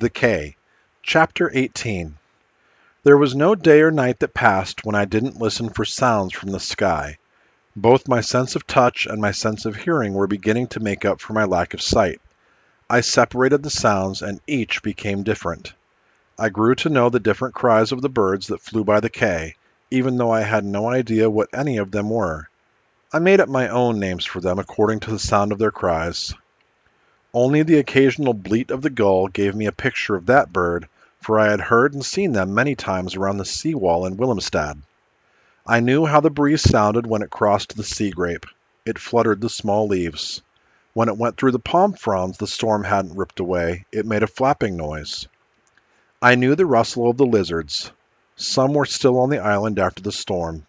The K. Chapter 18. There was no day or night that passed when I didn't listen for sounds from the sky. Both my sense of touch and my sense of hearing were beginning to make up for my lack of sight. I separated the sounds, and each became different. I grew to know the different cries of the birds that flew by the K, even though I had no idea what any of them were. I made up my own names for them according to the sound of their cries. Only the occasional bleat of the gull gave me a picture of that bird, for I had heard and seen them many times around the seawall in Willemstad. I knew how the breeze sounded when it crossed the sea grape. It fluttered the small leaves. When it went through the palm fronds the storm hadn't ripped away, it made a flapping noise. I knew the rustle of the lizards. Some were still on the island after the storm.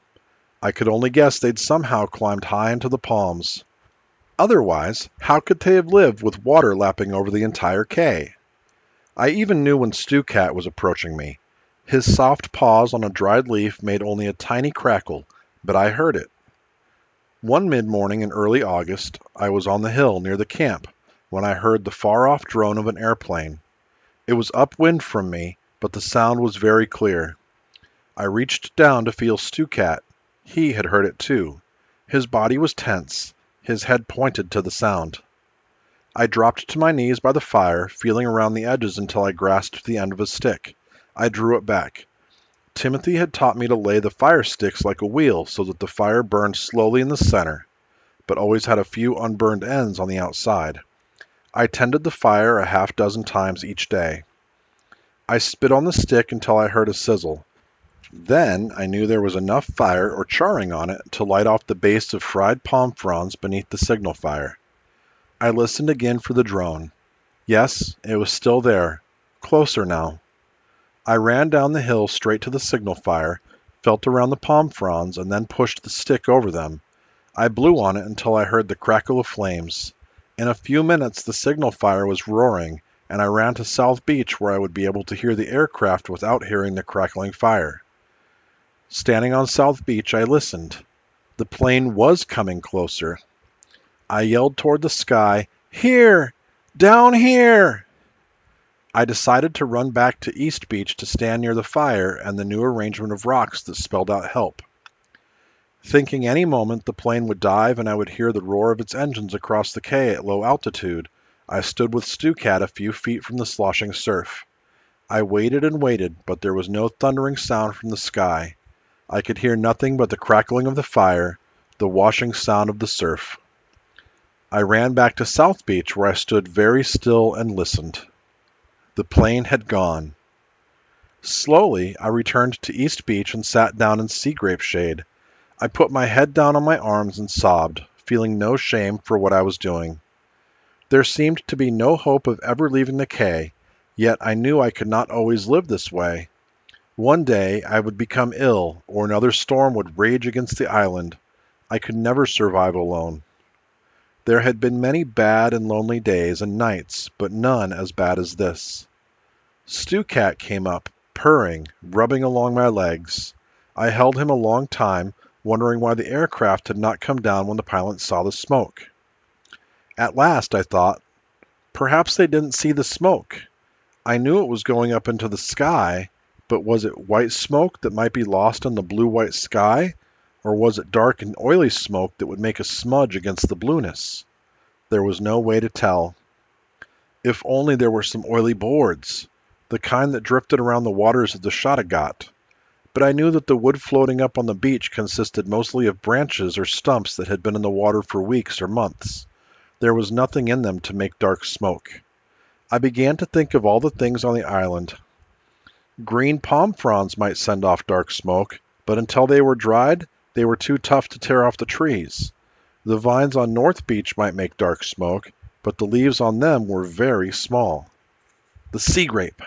I could only guess they'd somehow climbed high into the palms. Otherwise, how could they have lived with water lapping over the entire K? I even knew when Stukat was approaching me. His soft paws on a dried leaf made only a tiny crackle, but I heard it. One mid-morning in early August, I was on the hill near the camp when I heard the far-off drone of an airplane. It was upwind from me, but the sound was very clear. I reached down to feel Stukat. He had heard it too. His body was tense. His head pointed to the sound. I dropped to my knees by the fire, feeling around the edges until I grasped the end of a stick. I drew it back. Timothy had taught me to lay the fire sticks like a wheel so that the fire burned slowly in the center, but always had a few unburned ends on the outside. I tended the fire a half dozen times each day. I spit on the stick until I heard a sizzle. Then I knew there was enough fire or charring on it to light off the base of fried palm fronds beneath the signal fire. I listened again for the drone. Yes, it was still there, closer now. I ran down the hill straight to the signal fire, felt around the palm fronds, and then pushed the stick over them. I blew on it until I heard the crackle of flames. In a few minutes the signal fire was roaring, and I ran to South Beach where I would be able to hear the aircraft without hearing the crackling fire. Standing on South Beach, I listened. The plane was coming closer. I yelled toward the sky, "Here! Down here!" I decided to run back to East Beach to stand near the fire and the new arrangement of rocks that spelled out help. Thinking any moment the plane would dive and I would hear the roar of its engines across the K at low altitude, I stood with Stukat a few feet from the sloshing surf. I waited and waited, but there was no thundering sound from the sky. I could hear nothing but the crackling of the fire, the washing sound of the surf. I ran back to South Beach where I stood very still and listened. The plane had gone. Slowly, I returned to East Beach and sat down in sea grape shade. I put my head down on my arms and sobbed, feeling no shame for what I was doing. There seemed to be no hope of ever leaving the K, yet I knew I could not always live this way. One day I would become ill, or another storm would rage against the island. I could never survive alone. There had been many bad and lonely days and nights, but none as bad as this. Stukat came up, purring, rubbing along my legs. I held him a long time, wondering why the aircraft had not come down when the pilot saw the smoke. At last, I thought, perhaps they didn't see the smoke. I knew it was going up into the sky, but was it white smoke that might be lost in the blue-white sky, or was it dark and oily smoke that would make a smudge against the blueness? There was no way to tell. If only there were some oily boards, the kind that drifted around the waters of the Kattegat. But I knew that the wood floating up on the beach consisted mostly of branches or stumps that had been in the water for weeks or months. There was nothing in them to make dark smoke. I began to think of all the things on the island. Green palm fronds might send off dark smoke, but until they were dried, they were too tough to tear off the trees. The vines on North Beach might make dark smoke, but the leaves on them were very small. The sea grape.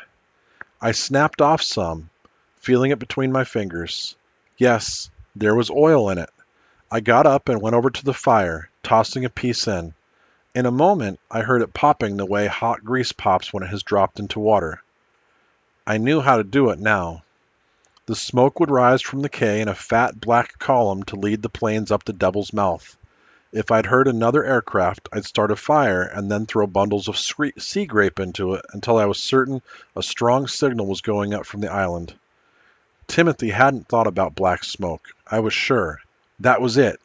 I snapped off some, feeling it between my fingers. Yes, there was oil in it. I got up and went over to the fire, tossing a piece in. In a moment, I heard it popping the way hot grease pops when it has dropped into water. I knew how to do it now. The smoke would rise from the K in a fat black column to lead the planes up the Devil's Mouth. If I'd heard another aircraft, I'd start a fire and then throw bundles of sea grape into it until I was certain a strong signal was going up from the island. Timothy hadn't thought about black smoke. I was sure. That was it.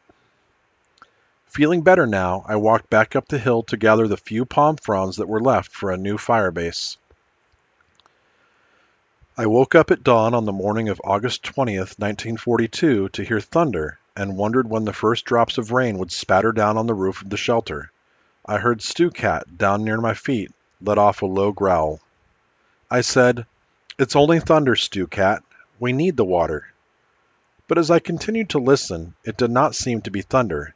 Feeling better now, I walked back up the hill to gather the few palm fronds that were left for a new fire base. I woke up at dawn on the morning of August 20th, 1942, to hear thunder and wondered when the first drops of rain would spatter down on the roof of the shelter. I heard Stu Cat, down near my feet, let off a low growl. I said, "It's only thunder, Stu Cat. We need the water." But as I continued to listen, it did not seem to be thunder.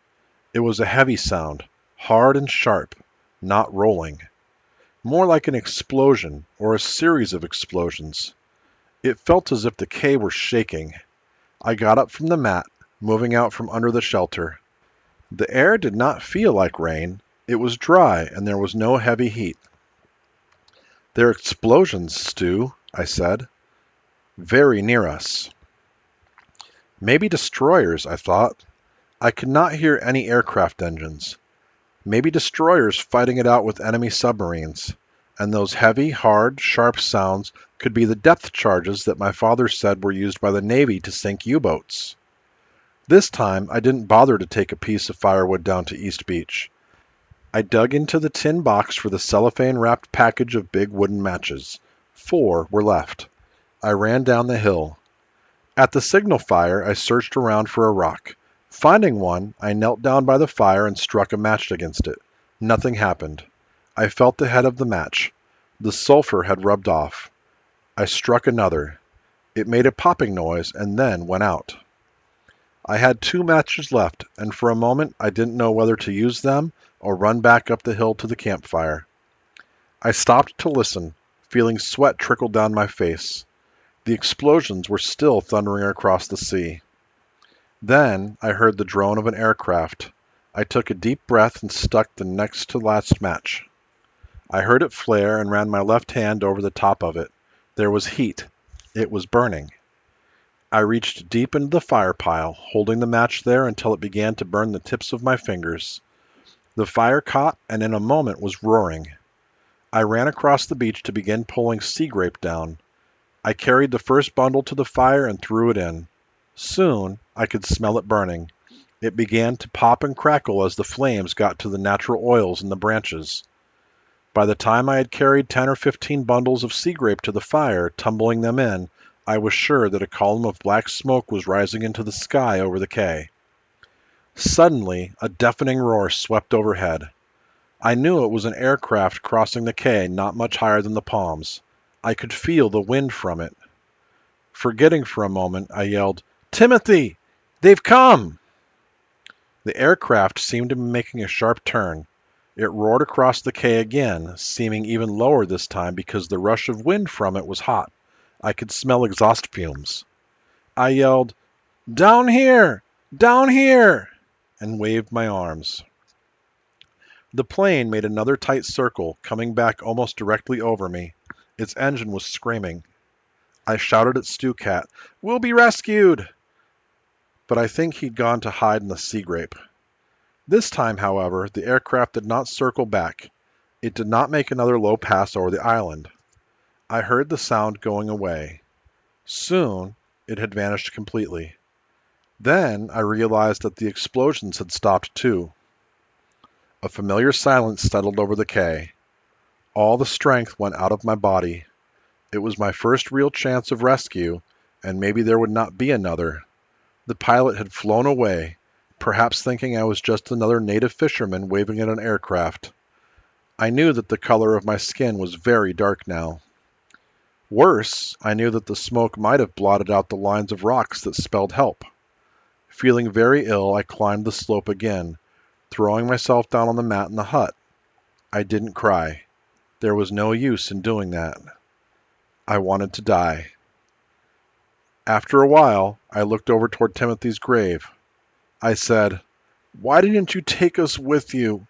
It was a heavy sound, hard and sharp, not rolling. More like an explosion, or a series of explosions. It felt as if the cave were shaking. I got up from the mat, moving out from under the shelter. The air did not feel like rain. It was dry, and there was no heavy heat. "They're explosions, Stu," I said. "Very near us." Maybe destroyers, I thought. I could not hear any aircraft engines. Maybe destroyers fighting it out with enemy submarines. And those heavy, hard, sharp sounds could be the depth charges that my father said were used by the Navy to sink U-boats. This time, I didn't bother to take a piece of firewood down to East Beach. I dug into the tin box for the cellophane-wrapped package of big wooden matches. 4 were left. I ran down the hill. At the signal fire, I searched around for a rock. Finding one, I knelt down by the fire and struck a match against it. Nothing happened. I felt the head of the match. The sulfur had rubbed off. I struck another. It made a popping noise and then went out. I had 2 matches left, and for a moment I didn't know whether to use them or run back up the hill to the campfire. I stopped to listen, feeling sweat trickle down my face. The explosions were still thundering across the sea. Then I heard the drone of an aircraft. I took a deep breath and stuck the next to last match. I heard it flare and ran my left hand over the top of it. There was heat. It was burning. I reached deep into the fire pile, holding the match there until it began to burn the tips of my fingers. The fire caught and in a moment was roaring. I ran across the beach to begin pulling sea grape down. I carried the first bundle to the fire and threw it in. Soon I could smell it burning. It began to pop and crackle as the flames got to the natural oils in the branches. By the time I had carried 10 or 15 bundles of sea grape to the fire, tumbling them in, I was sure that a column of black smoke was rising into the sky over the quay. Suddenly, a deafening roar swept overhead. I knew it was an aircraft crossing the quay not much higher than the palms. I could feel the wind from it. Forgetting for a moment, I yelled, "Timothy! They've come!" The aircraft seemed to be making a sharp turn. It roared across the quay again, seeming even lower this time because the rush of wind from it was hot. I could smell exhaust fumes. I yelled, "Down here! Down here!" and waved my arms. The plane made another tight circle, coming back almost directly over me. Its engine was screaming. I shouted at Stu Cat, "We'll be rescued!" But I think he'd gone to hide in the sea grape. This time, however, the aircraft did not circle back. It did not make another low pass over the island. I heard the sound going away. Soon, it had vanished completely. Then I realized that the explosions had stopped too. A familiar silence settled over the quay. All the strength went out of my body. It was my first real chance of rescue, and maybe there would not be another. The pilot had flown away, perhaps thinking I was just another native fisherman waving at an aircraft. I knew that the color of my skin was very dark now. Worse, I knew that the smoke might have blotted out the lines of rocks that spelled help. Feeling very ill, I climbed the slope again, throwing myself down on the mat in the hut. I didn't cry. There was no use in doing that. I wanted to die. After a while, I looked over toward Timothy's grave. I said, "Why didn't you take us with you?